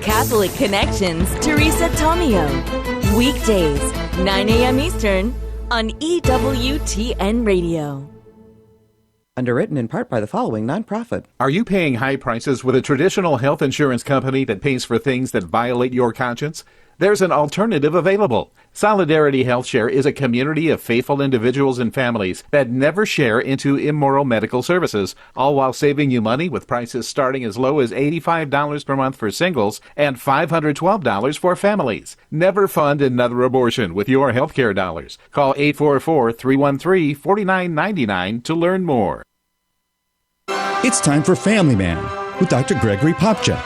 Catholic Connections, Teresa Tomeo. Weekdays, 9 a.m. Eastern on EWTN Radio. Underwritten in part by the following nonprofit. Are you paying high prices with a traditional health insurance company that pays for things that violate your conscience? There's an alternative available. Solidarity HealthShare is a community of faithful individuals and families that never share into immoral medical services, all while saving you money with prices starting as low as $85 per month for singles and $512 for families. Never fund another abortion with your healthcare dollars. Call 844-313-4999 to learn more. It's time for Family Man with Dr. Gregory Popcak.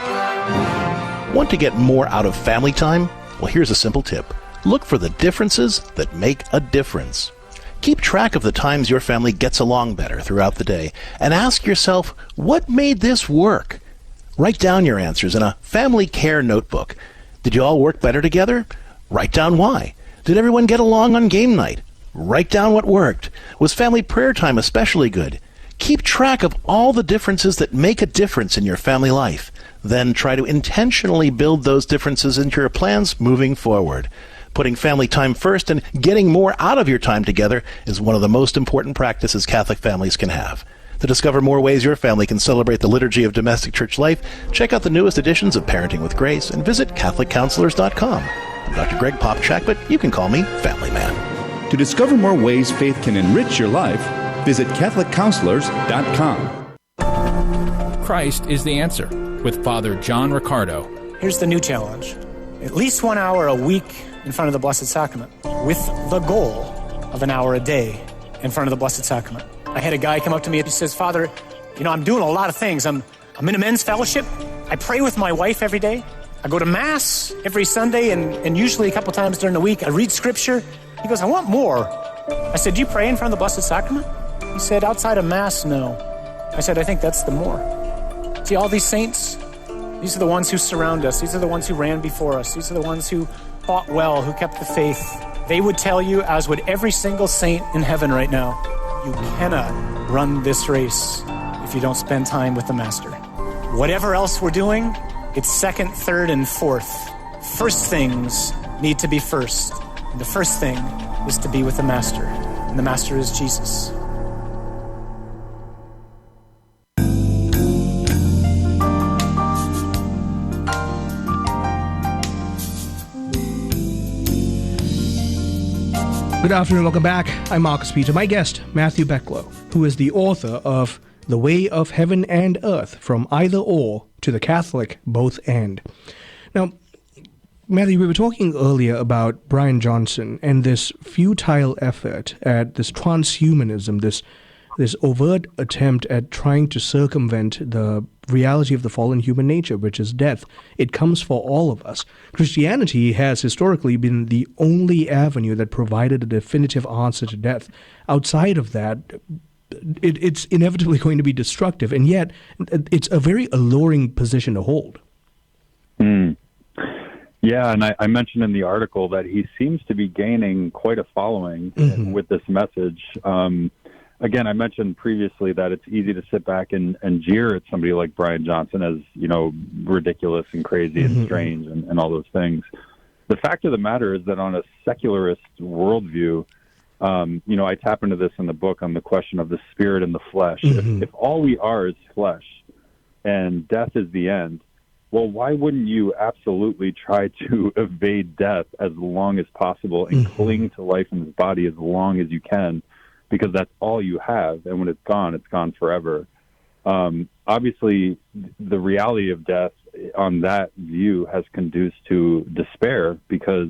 Want to get more out of family time? Well, here's a simple tip. Look for the differences that make a difference. Keep track of the times your family gets along better throughout the day and ask yourself, what made this work? Write down your answers in a family care notebook. Did you all work better together? Write down why. Did everyone get along on game night? Write down what worked. Was family prayer time especially good? Keep track of all the differences that make a difference in your family life. Then try to intentionally build those differences into your plans moving forward. Putting family time first and getting more out of your time together is one of the most important practices Catholic families can have. To discover more ways your family can celebrate the liturgy of domestic church life, check out the newest editions of Parenting with Grace and visit CatholicCounselors.com. I'm Dr. Greg Popcak, but you can call me Family Man. To discover more ways faith can enrich your life, visit CatholicCounselors.com. Christ is the answer with Father John Riccardo. Here's the new challenge. At least 1 hour a week in front of the Blessed Sacrament, with the goal of an hour a day in front of the Blessed Sacrament. I had a guy come up to me and he says, Father, I'm doing a lot of things. I'm in a men's fellowship. I pray with my wife every day. I go to Mass every Sunday and usually a couple times during the week. I read Scripture. He goes, I want more. I said, do you pray in front of the Blessed Sacrament? He said, outside of Mass, no. I said, I think that's the more. See, all these saints, these are the ones who surround us. These are the ones who ran before us. These are the ones who fought well, who kept the faith. They would tell you, as would every single saint in heaven right now, you cannot run this race if you don't spend time with the Master. Whatever else we're doing, it's second, third, and fourth. First things need to be first. And the first thing is to be with the Master. And the Master is Jesus. Good afternoon, welcome back. I'm Marcus Peter. My guest, Matthew Becklo, who is the author of The Way of Heaven and Earth, From Either Or to the Catholic Both And. Now, Matthew, we were talking earlier about Brian Johnson and this futile effort at this transhumanism, this overt attempt at trying to circumvent the reality of the fallen human nature, which is death. It comes for all of us. Christianity has historically been the only avenue that provided a definitive answer to death. Outside of that, it's inevitably going to be destructive, and yet it's a very alluring position to hold. Yeah, and I mentioned in the article that he seems to be gaining quite a following with this message. Again, I mentioned previously that it's easy to sit back and jeer at somebody like Brian Johnson as, ridiculous and crazy and strange and all those things. The fact of the matter is that on a secularist worldview, I tap into this in the book on the question of the spirit and the flesh. If all we are is flesh and death is the end, well, why wouldn't you absolutely try to evade death as long as possible and cling to life in this body as long as you can? Because that's all you have, and when it's gone forever. Obviously, the reality of death on that view has conduced to despair because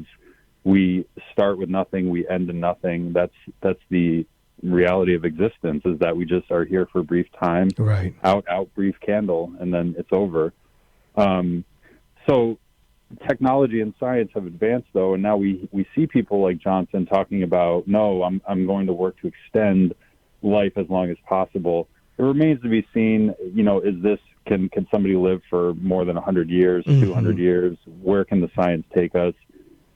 we start with nothing, we end in nothing. That's the reality of existence, is that we just are here for a brief time, right? Out, brief candle, and then it's over. So technology and science have advanced, though, and now we see people like Johnson talking about, no, I'm going to work to extend life as long as possible. It remains to be seen, can somebody live for more than 100 years, 200 years? Where can the science take us?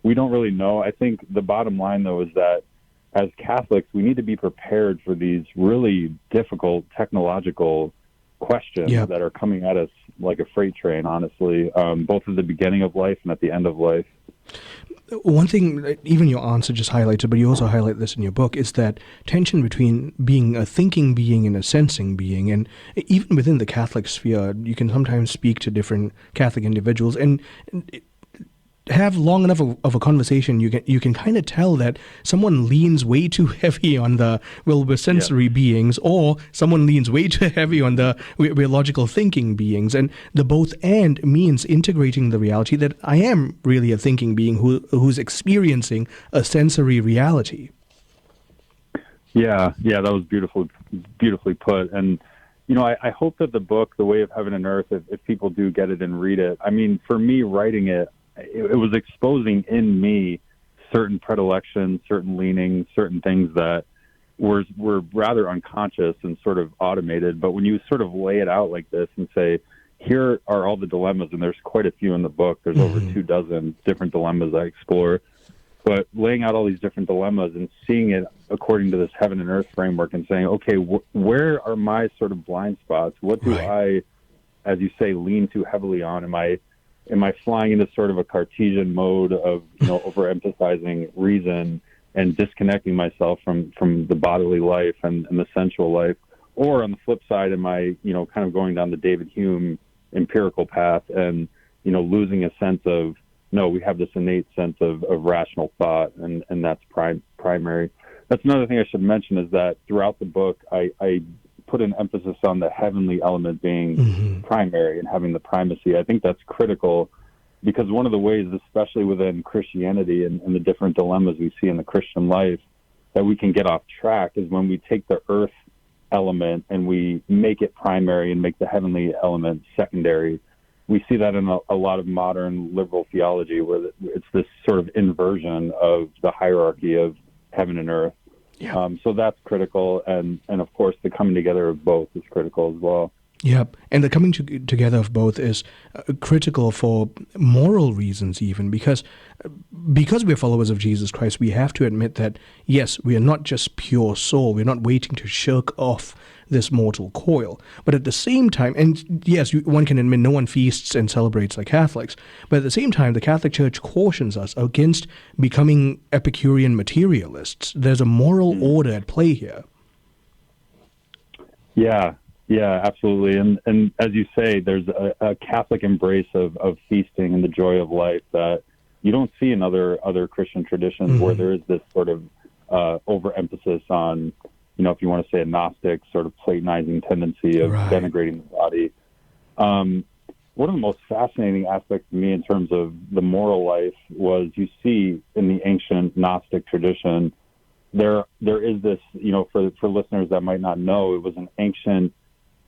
We don't really know. I think the bottom line, though, is that as Catholics, we need to be prepared for these really difficult technological questions that are coming at us like a freight train, honestly, both at the beginning of life and at the end of life. One thing, even your answer just highlighted, but you also highlight this in your book, is that tension between being a thinking being and a sensing being. And even within the Catholic sphere, you can sometimes speak to different Catholic individuals and have long enough of a conversation, you can kind of tell that someone leans way too heavy on we're sensory beings, or someone leans way too heavy on we're logical thinking beings. And the both and means integrating the reality that I am really a thinking being who's experiencing a sensory reality. Yeah, that was beautifully put. And I hope that the book, The Way of Heaven and Earth, if people do get it and read it, I mean, for me writing it was exposing in me certain predilections, certain leanings, certain things that were rather unconscious and sort of automated. But when you sort of lay it out like this and say, here are all the dilemmas, and there's quite a few in the book. There's over 24 different dilemmas I explore. But laying out all these different dilemmas and seeing it according to this heaven and earth framework and saying, okay, where are my sort of blind spots? What do I, as you say, lean too heavily on? Am I flying into sort of a Cartesian mode of, overemphasizing reason and disconnecting myself from the bodily life and the sensual life? Or on the flip side, am I, kind of going down the David Hume empirical path and, losing a sense of no, we have this innate sense of rational thought, and that's primary. That's another thing I should mention is that throughout the book, I put an emphasis on the heavenly element being primary and having the primacy. I think that's critical because one of the ways, especially within Christianity and the different dilemmas we see in the Christian life, that we can get off track is when we take the earth element and we make it primary and make the heavenly element secondary. We see that in a lot of modern liberal theology where it's this sort of inversion of the hierarchy of heaven and earth. Yeah. So that's critical, and of course the coming together of both is critical as well. Yep, and the coming together of both is critical for moral reasons even, because we're followers of Jesus Christ, we have to admit that, yes, we are not just pure soul, we're not waiting to shirk off this mortal coil, but at the same time, and yes, one can admit no one feasts and celebrates like Catholics, but at the same time, the Catholic Church cautions us against becoming Epicurean materialists. There's a moral order at play here. Yeah, absolutely. And as you say, there's a Catholic embrace of feasting and the joy of life that you don't see in other Christian traditions where there is this sort of overemphasis on, if you want to say a Gnostic sort of Platonizing tendency of denigrating the body. One of the most fascinating aspects to me in terms of the moral life was you see in the ancient Gnostic tradition, there is this, for listeners that might not know, it was an ancient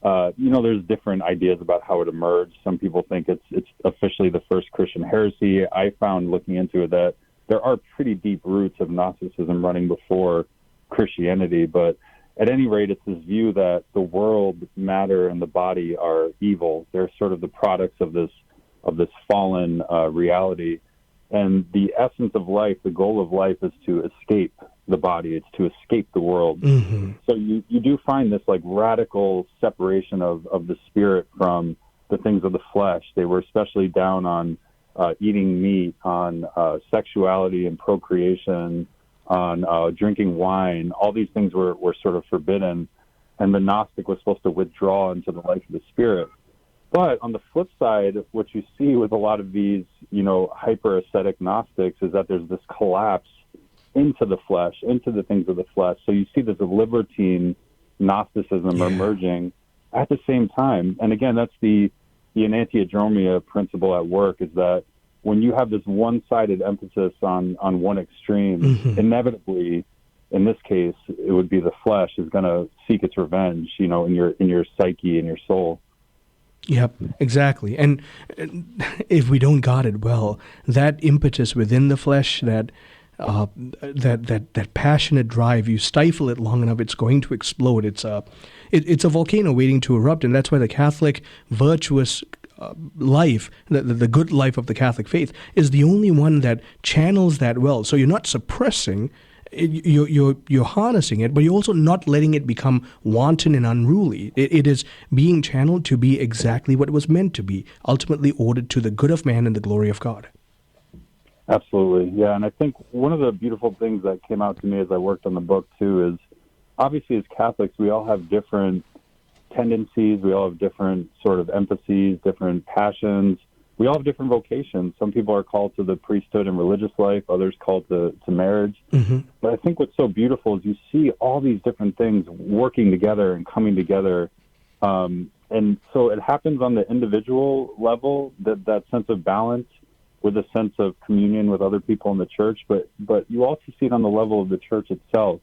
there's different ideas about how it emerged. Some people think it's officially the first Christian heresy. I found looking into it that there are pretty deep roots of Gnosticism running before Christianity. But at any rate, it's this view that the world, matter, and the body are evil. They're sort of the products of this fallen reality. And the essence of life, the goal of life, is to escape the body. It's to escape the world. So you do find this like radical separation of the spirit from the things of the flesh. They were especially down on eating meat, on sexuality and procreation, on drinking wine. All these things were sort of forbidden, and the Gnostic was supposed to withdraw into the life of the spirit. But on the flip side, what you see with a lot of these, hyper-ascetic Gnostics is that there's this collapse into the flesh, into the things of the flesh. So you see this libertine Gnosticism emerging at the same time. And again, that's the enantiodromia principle at work, is that when you have this one-sided emphasis on one extreme, inevitably, in this case, it would be the flesh is going to seek its revenge, in your psyche, in your soul. Yep, exactly. And if we don't guard it well, that impetus within the flesh, that passionate drive, you stifle it long enough, it's going to explode. It's a volcano waiting to erupt, and that's why the Catholic virtuous life, the good life of the Catholic faith, is the only one that channels that well. So you're not suppressing. You're harnessing it, but you're also not letting it become wanton and unruly. It is being channeled to be exactly what it was meant to be, ultimately ordered to the good of man and the glory of God. Absolutely, yeah. And I think one of the beautiful things that came out to me as I worked on the book, too, is obviously as Catholics, we all have different tendencies. We all have different sort of emphases, different passions. We all have different vocations. Some people are called to the priesthood and religious life, others called to marriage. But I think what's so beautiful is you see all these different things working together and coming together. And so it happens on the individual level, that sense of balance with a sense of communion with other people in the church. But you also see it on the level of the church itself.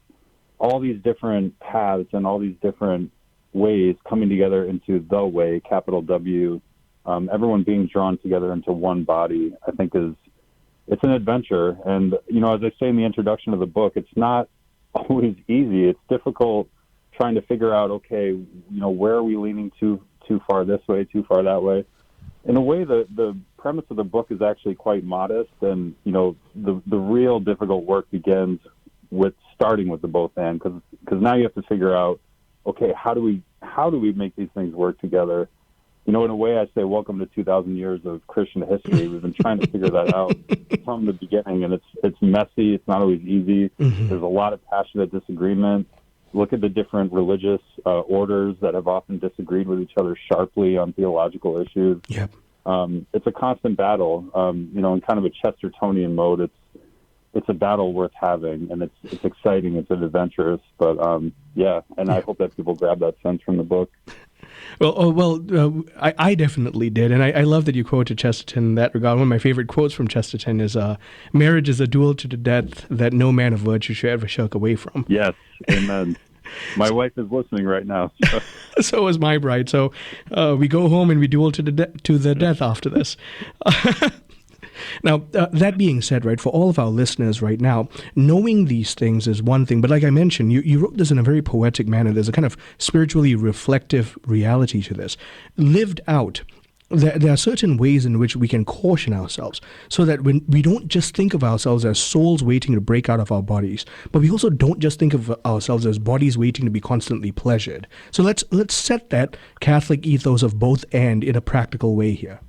All these different paths and all these different ways coming together into the way, capital W. Everyone being drawn together into one body, I think it's an adventure. And, as I say in the introduction of the book, it's not always easy. It's difficult trying to figure out, okay, where are we leaning too far this way, too far that way. In a way, the premise of the book is actually quite modest. And, the real difficult work begins with starting with the both and, because now you have to figure out, okay, how do we make these things work together? In a way, I say, welcome to 2,000 years of Christian history. We've been trying to figure that out from the beginning, and it's messy. It's not always easy. There's a lot of passionate disagreement. Look at the different religious orders that have often disagreed with each other sharply on theological issues. it's a constant battle. In kind of a Chestertonian mode, it's a battle worth having, and it's exciting, it's adventurous, but and I hope that people grab that sense from the book. I definitely did, and I love that you quoted Chesterton in that regard. One of my favorite quotes from Chesterton is, "Marriage is a duel to the death that no man of virtue should ever shirk away from." Yes, amen. My wife is listening right now. So. So is my bride. So we go home and we duel to the death after this. Now, that being said, right, for all of our listeners right now, knowing these things is one thing. But like I mentioned, you wrote this in a very poetic manner. There's a kind of spiritually reflective reality to this. Lived out, there are certain ways in which we can caution ourselves so that when we don't just think of ourselves as souls waiting to break out of our bodies, but we also don't just think of ourselves as bodies waiting to be constantly pleasured. So let's set that Catholic ethos of both and in a practical way here.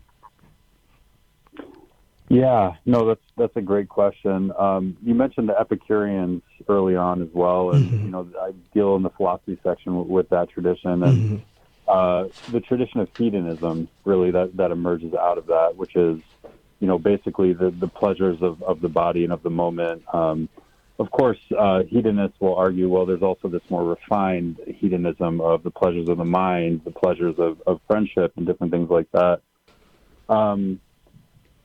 Yeah, no, that's a great question. You mentioned the Epicureans early on as well, and I deal in the philosophy section with that tradition, and the tradition of hedonism really that emerges out of that, which is basically the pleasures of the body and of the moment. Of course, hedonists will argue, well, there's also this more refined hedonism of the pleasures of the mind, the pleasures of friendship, and different things like that.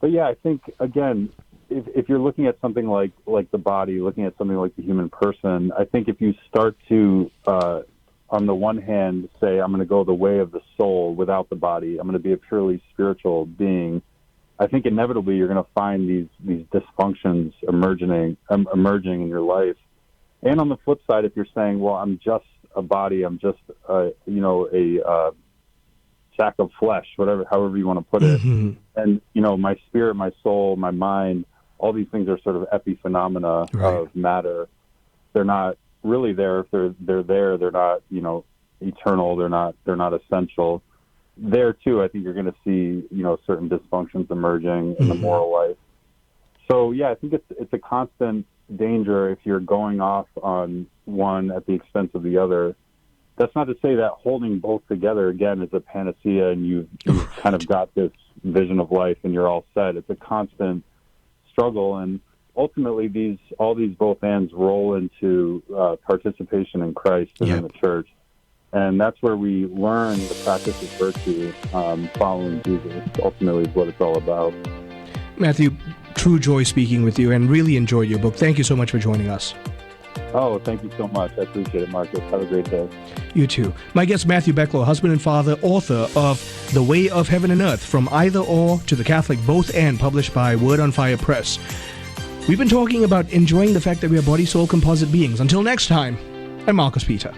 But yeah, I think, again, if you're looking at something like the body, looking at something like the human person, I think if you start to, on the one hand, say, I'm going to go the way of the soul without the body, I'm going to be a purely spiritual being, I think inevitably you're going to find these dysfunctions emerging in your life. And on the flip side, if you're saying, well, I'm just a body, I'm just, a sack of flesh, however you want to put it. And, my spirit, my soul, my mind, all these things are sort of epiphenomena of matter. They're not really there. If they're there, they're not, eternal. They're not essential. There too, I think you're going to see, certain dysfunctions emerging in the moral life. So yeah, I think it's a constant danger if you're going off on one at the expense of the other. That's not to say that holding both together, again, is a panacea and you've kind of got this vision of life and you're all set. It's a constant struggle, and ultimately all these both ends roll into participation in Christ and in the church. And that's where we learn the practice of virtue, following Jesus, ultimately is what it's all about. Matthew, true joy speaking with you, and really enjoyed your book. Thank you so much for joining us. Oh, thank you so much. I appreciate it, Marcus. Have a great day. You too. My guest, Matthew Becklo, husband and father, author of The Way of Heaven and Earth, From Either Or to the Catholic Both And, published by Word on Fire Press. We've been talking about enjoying the fact that we are body-soul composite beings. Until next time, I'm Marcus Peter.